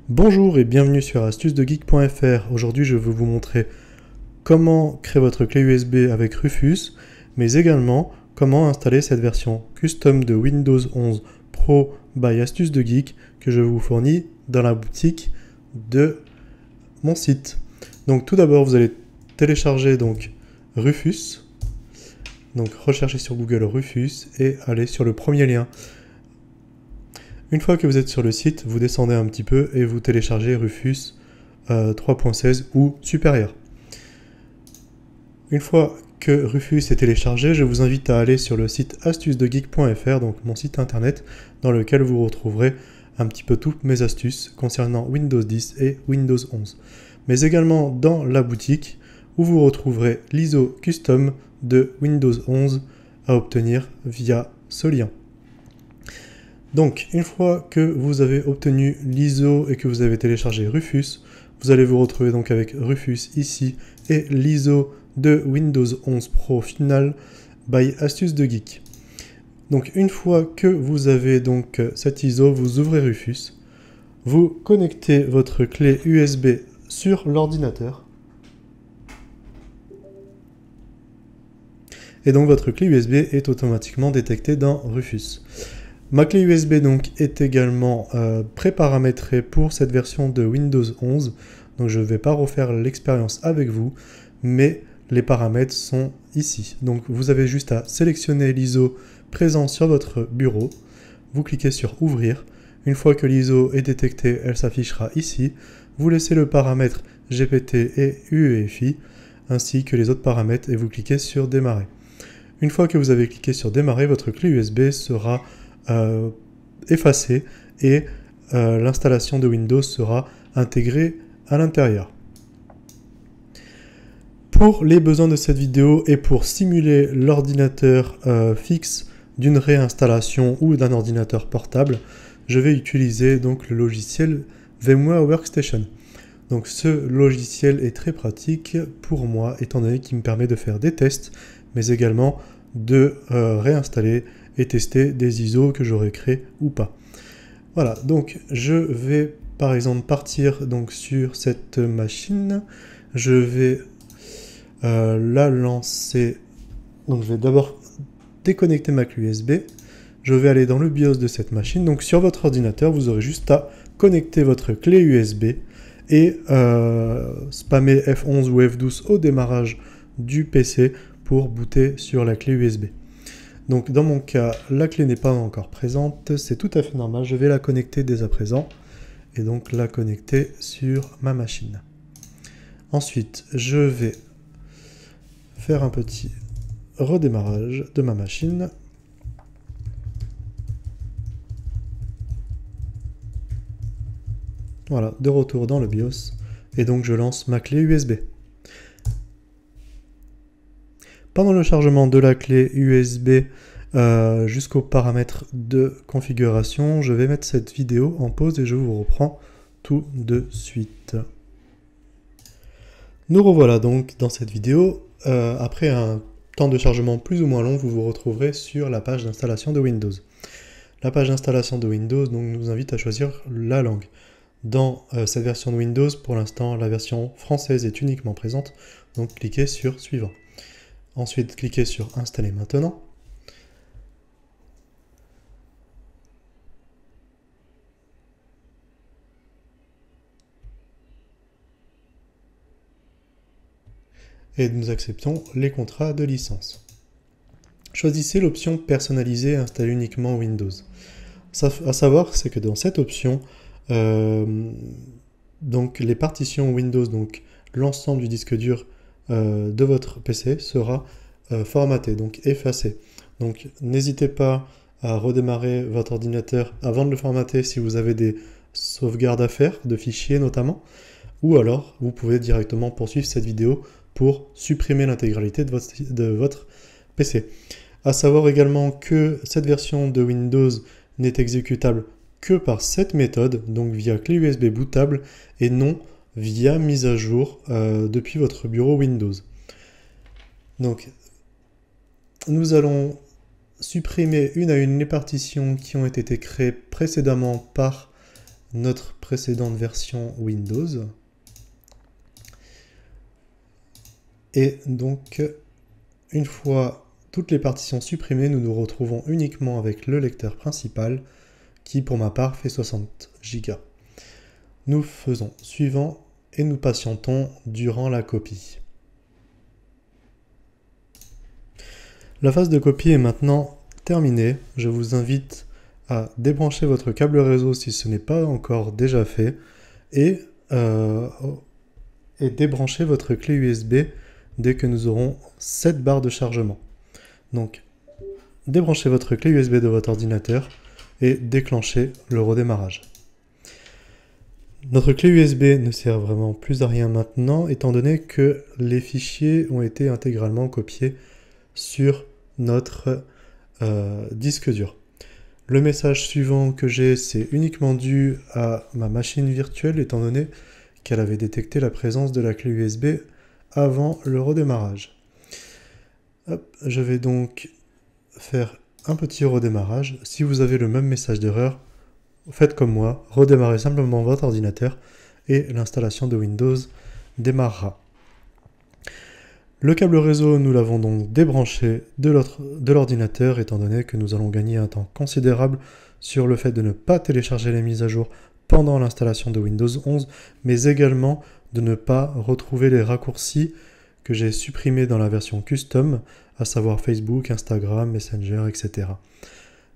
Bonjour et bienvenue sur astucesdegeek.fr. Aujourd'hui je vais vous montrer comment créer votre clé USB avec Rufus, mais également comment installer cette version custom de Windows 11 Pro by Astuces de Geek que je vous fournis dans la boutique de mon site. Donc tout d'abord vous allez télécharger donc Rufus, donc recherchez sur Google Rufus et allez sur le premier lien. Une fois que vous êtes sur le site, vous descendez un petit peu et vous téléchargez Rufus 3.16 ou supérieur. Une fois que Rufus est téléchargé, je vous invite à aller sur le site astucesdegeek.fr, donc mon site internet, dans lequel vous retrouverez un petit peu toutes mes astuces concernant Windows 10 et Windows 11. Mais également dans la boutique, où vous retrouverez l'ISO custom de Windows 11 à obtenir via ce lien. Donc, une fois que vous avez obtenu l'ISO et que vous avez téléchargé Rufus, vous allez vous retrouver donc avec Rufus ici et l'ISO de Windows 11 Pro Final by Astuces de Geek. Donc, une fois que vous avez donc cette ISO, vous ouvrez Rufus, vous connectez votre clé USB sur l'ordinateur et donc votre clé USB est automatiquement détectée dans Rufus. Ma clé USB donc est également préparamétrée pour cette version de Windows 11, donc je ne vais pas refaire l'expérience avec vous, mais les paramètres sont ici. Donc vous avez juste à sélectionner l'ISO présent sur votre bureau, vous cliquez sur ouvrir, une fois que l'ISO est détectée, elle s'affichera ici, vous laissez le paramètre GPT et UEFI, ainsi que les autres paramètres et vous cliquez sur démarrer. Une fois que vous avez cliqué sur démarrer, votre clé USB sera effacée et l'installation de Windows sera intégrée à l'intérieur. Pour les besoins de cette vidéo et pour simuler l'ordinateur fixe d'une réinstallation ou d'un ordinateur portable, je vais utiliser donc le logiciel VMware Workstation. Donc ce logiciel est très pratique pour moi étant donné qu'il me permet de faire des tests mais également de réinstaller et tester des ISO que j'aurais créés ou pas. Voilà, donc je vais par exemple partir donc sur cette machine. Je vais la lancer. Donc je vais d'abord déconnecter ma clé USB. Je vais aller dans le BIOS de cette machine. Donc sur votre ordinateur, vous aurez juste à connecter votre clé USB et spammer F11 ou F12 au démarrage du PC pour booter sur la clé USB. Donc dans mon cas, la clé n'est pas encore présente, c'est tout à fait normal, je vais la connecter dès à présent et donc la connecter sur ma machine. Ensuite, je vais faire un petit redémarrage de ma machine. Voilà, de retour dans le BIOS et donc je lance ma clé USB. Pendant le chargement de la clé USB jusqu'aux paramètres de configuration, je vais mettre cette vidéo en pause et je vous reprends tout de suite. Nous revoilà donc dans cette vidéo. Après un temps de chargement plus ou moins long, vous vous retrouverez sur la page d'installation de Windows. La page d'installation de Windows donc, nous invite à choisir la langue. Dans cette version de Windows, pour l'instant, la version française est uniquement présente, donc cliquez sur Suivant. Ensuite, cliquez sur Installer maintenant. Et nous acceptons les contrats de licence. Choisissez l'option Personnaliser et installer uniquement Windows. À savoir, c'est que dans cette option, donc les partitions Windows, donc l'ensemble du disque dur de votre PC sera formaté, donc effacé. Donc n'hésitez pas à redémarrer votre ordinateur avant de le formater si vous avez des sauvegardes à faire, de fichiers notamment, ou alors vous pouvez directement poursuivre cette vidéo pour supprimer l'intégralité de votre PC. À savoir également que cette version de Windows n'est exécutable que par cette méthode, donc via clé USB bootable et non via mise à jour depuis votre bureau Windows. Donc, nous allons supprimer une à une les partitions qui ont été créées précédemment par notre précédente version Windows. Et donc, une fois toutes les partitions supprimées, nous nous retrouvons uniquement avec le lecteur principal qui, pour ma part, fait 60 Go. Nous faisons suivant et nous patientons durant la copie. La phase de copie est maintenant terminée. Je vous invite à débrancher votre câble réseau si ce n'est pas encore déjà fait et débrancher votre clé USB dès que nous aurons 7 barres de chargement. Donc, débranchez votre clé USB de votre ordinateur et déclenchez le redémarrage. Notre clé USB ne sert vraiment plus à rien maintenant, étant donné que les fichiers ont été intégralement copiés sur notre disque dur. Le message suivant que j'ai, c'est uniquement dû à ma machine virtuelle, étant donné qu'elle avait détecté la présence de la clé USB avant le redémarrage. Hop, je vais donc faire un petit redémarrage. Si vous avez le même message d'erreur, faites comme moi, redémarrez simplement votre ordinateur et l'installation de Windows démarrera. Le câble réseau, nous l'avons donc débranché de l'ordinateur, étant donné que nous allons gagner un temps considérable sur le fait de ne pas télécharger les mises à jour pendant l'installation de Windows 11, mais également de ne pas retrouver les raccourcis que j'ai supprimés dans la version custom, à savoir Facebook, Instagram, Messenger, etc.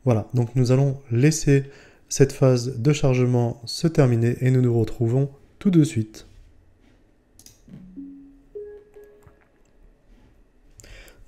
Voilà, donc nous allons laisser cette phase de chargement se terminer et nous nous retrouvons tout de suite.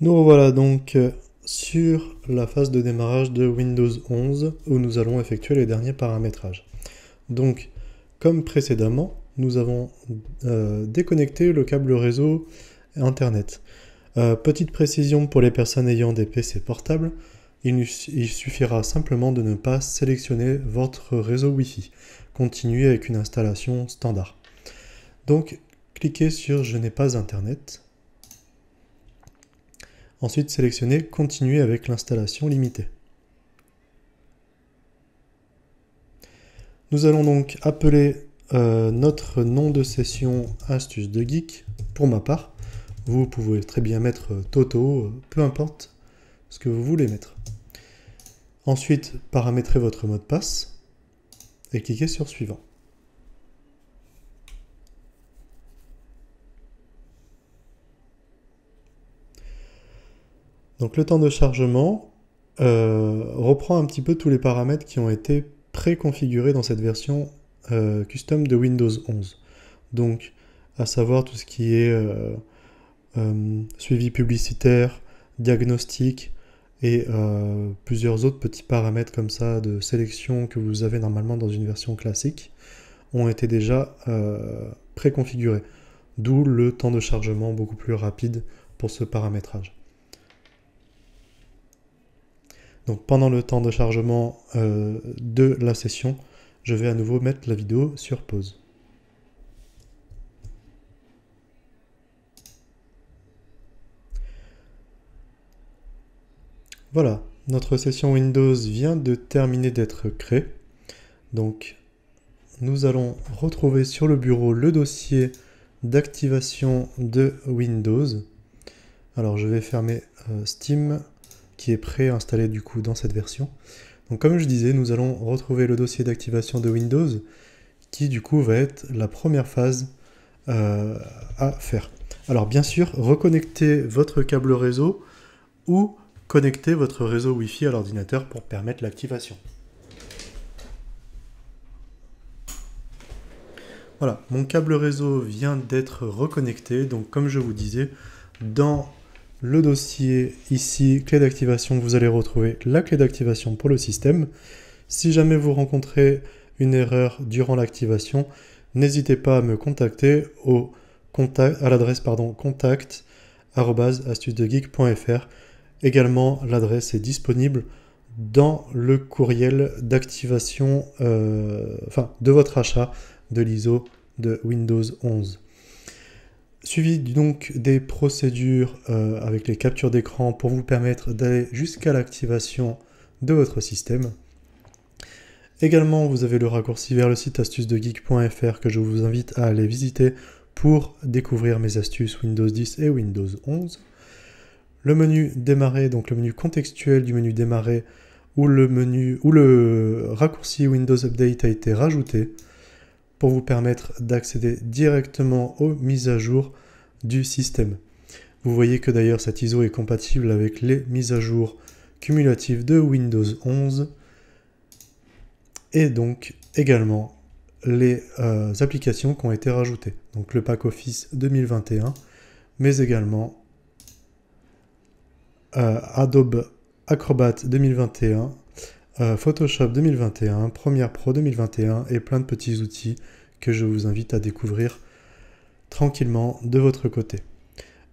Nous revoilà donc sur la phase de démarrage de Windows 11 où nous allons effectuer les derniers paramétrages. Donc, comme précédemment, nous avons déconnecté le câble réseau Internet. Petite précision pour les personnes ayant des PC portables, il suffira simplement de ne pas sélectionner votre réseau Wi-Fi. Continuez avec une installation standard. Donc, cliquez sur « Je n'ai pas Internet ». Ensuite, sélectionnez « Continuer avec l'installation limitée ». Nous allons donc appeler notre nom de session Astuces de Geek, pour ma part. Vous pouvez très bien mettre Toto, peu importe ce que vous voulez mettre. Ensuite, paramétrez votre mot de passe et cliquez sur Suivant. Donc le temps de chargement reprend un petit peu tous les paramètres qui ont été préconfigurés dans cette version custom de Windows 11. Donc, à savoir tout ce qui est suivi publicitaire, diagnostic et plusieurs autres petits paramètres comme ça de sélection que vous avez normalement dans une version classique ont été déjà préconfigurés. D'où le temps de chargement beaucoup plus rapide pour ce paramétrage. Donc pendant le temps de chargement de la session, je vais à nouveau mettre la vidéo sur pause. Voilà, notre session Windows vient de terminer d'être créée. Donc nous allons retrouver sur le bureau le dossier d'activation de Windows. Alors je vais fermer Steam qui est préinstallé du coup dans cette version. Donc comme je disais, nous allons retrouver le dossier d'activation de Windows qui du coup va être la première phase à faire. Alors bien sûr, reconnectez votre câble réseau ou connectez votre réseau Wi-Fi à l'ordinateur pour permettre l'activation. Voilà, mon câble réseau vient d'être reconnecté, donc comme je vous disais, dans le dossier ici, clé d'activation, vous allez retrouver la clé d'activation pour le système. Si jamais vous rencontrez une erreur durant l'activation, n'hésitez pas à me contacter à l'adresse contact@astucesdegeek.fr. Également, l'adresse est disponible dans le courriel d'activation, de votre achat de l'ISO de Windows 11. Suivi donc des procédures avec les captures d'écran pour vous permettre d'aller jusqu'à l'activation de votre système. Également, vous avez le raccourci vers le site astucesdegeek.fr que je vous invite à aller visiter pour découvrir mes astuces Windows 10 et Windows 11. Le menu démarrer, donc le menu contextuel du menu démarrer, où le raccourci Windows Update a été rajouté pour vous permettre d'accéder directement aux mises à jour du système. Vous voyez que d'ailleurs cet ISO est compatible avec les mises à jour cumulatives de Windows 11 et donc également les applications qui ont été rajoutées. Donc le pack Office 2021, mais également Adobe Acrobat 2021, Photoshop 2021, Premiere Pro 2021 et plein de petits outils que je vous invite à découvrir tranquillement de votre côté.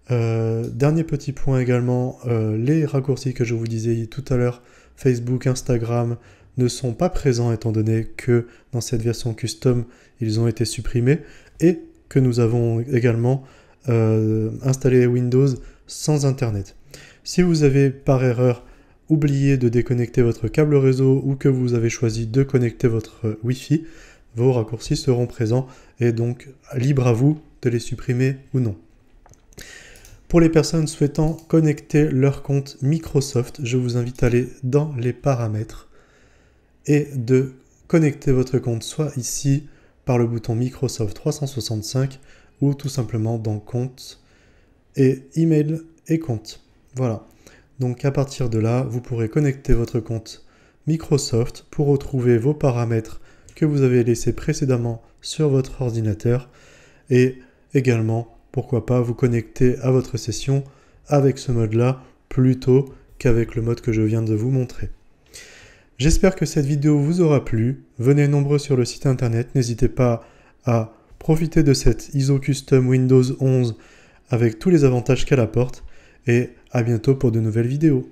Dernier petit point également, les raccourcis que je vous disais tout à l'heure, Facebook, Instagram, ne sont pas présents étant donné que dans cette version custom, ils ont été supprimés et que nous avons également installé Windows sans Internet. Si vous avez par erreur oublié de déconnecter votre câble réseau ou que vous avez choisi de connecter votre Wi-Fi, vos raccourcis seront présents et donc libre à vous de les supprimer ou non. Pour les personnes souhaitant connecter leur compte Microsoft, je vous invite à aller dans les paramètres et de connecter votre compte soit ici par le bouton Microsoft 365 ou tout simplement dans compte et email et compte. Voilà. Donc à partir de là, vous pourrez connecter votre compte Microsoft pour retrouver vos paramètres que vous avez laissés précédemment sur votre ordinateur et également, pourquoi pas, vous connecter à votre session avec ce mode-là plutôt qu'avec le mode que je viens de vous montrer. J'espère que cette vidéo vous aura plu. Venez nombreux sur le site internet. N'hésitez pas à profiter de cette ISO Custom Windows 11 avec tous les avantages qu'elle apporte. Et à bientôt pour de nouvelles vidéos.